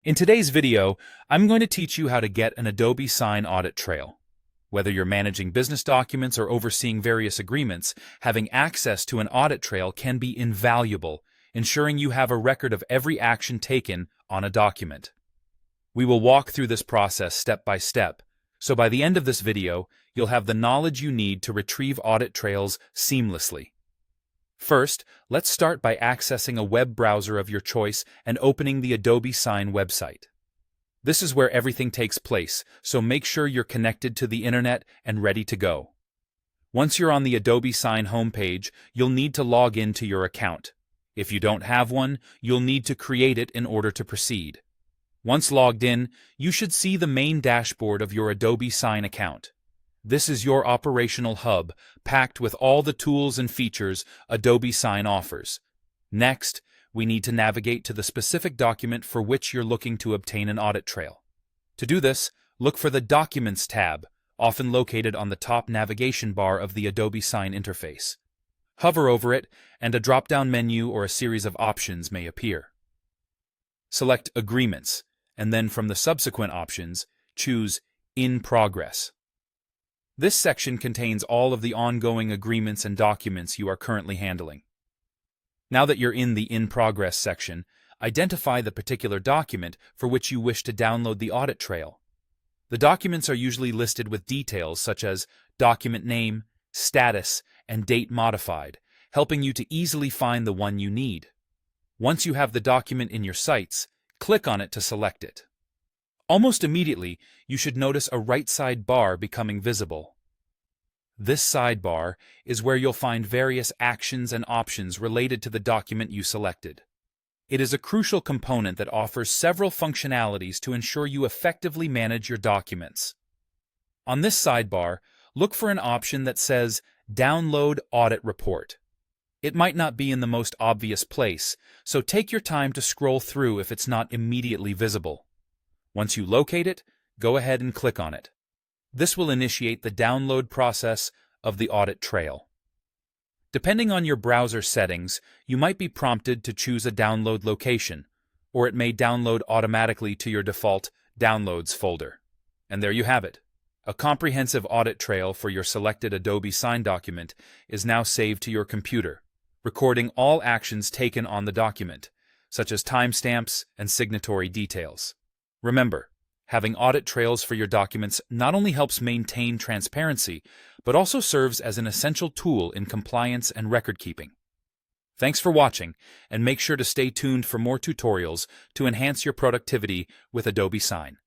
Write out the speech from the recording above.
In today's video, I'm going to teach you how to get an Adobe Sign audit trail. Whether you're managing business documents or overseeing various agreements, having access to an audit trail can be invaluable, ensuring you have a record of every action taken on a document. We will walk through this process step by step, so by the end of this video, you'll have the knowledge you need to retrieve audit trails seamlessly. First, let's start by accessing a web browser of your choice and opening the Adobe Sign website. This is where everything takes place, so make sure you're connected to the internet and ready to go. Once you're on the Adobe Sign homepage, you'll need to log in to your account. If you don't have one, you'll need to create it in order to proceed. Once logged in, you should see the main dashboard of your Adobe Sign account. This is your operational hub, packed with all the tools and features Adobe Sign offers. Next, we need to navigate to the specific document for which you're looking to obtain an audit trail. To do this, look for the Documents tab, often located on the top navigation bar of the Adobe Sign interface. Hover over it, and a drop-down menu or a series of options may appear. Select Agreements, and then from the subsequent options, choose In Progress. This section contains all of the ongoing agreements and documents you are currently handling. Now that you're in the In Progress section, identify the particular document for which you wish to download the audit trail. The documents are usually listed with details such as document name, status, and date modified, helping you to easily find the one you need. Once you have the document in your sights, click on it to select it. Almost immediately, you should notice a right side bar becoming visible. This sidebar is where you'll find various actions and options related to the document you selected. It is a crucial component that offers several functionalities to ensure you effectively manage your documents. On this sidebar, look for an option that says Download Audit Report. It might not be in the most obvious place, so take your time to scroll through if it's not immediately visible. Once you locate it, go ahead and click on it. This will initiate the download process of the audit trail. Depending on your browser settings, you might be prompted to choose a download location, or it may download automatically to your default Downloads folder. And there you have it. A comprehensive audit trail for your selected Adobe Sign document is now saved to your computer, recording all actions taken on the document, such as timestamps and signatory details. Remember, having audit trails for your documents not only helps maintain transparency, but also serves as an essential tool in compliance and record keeping. Thanks for watching, and make sure to stay tuned for more tutorials to enhance your productivity with Adobe Sign.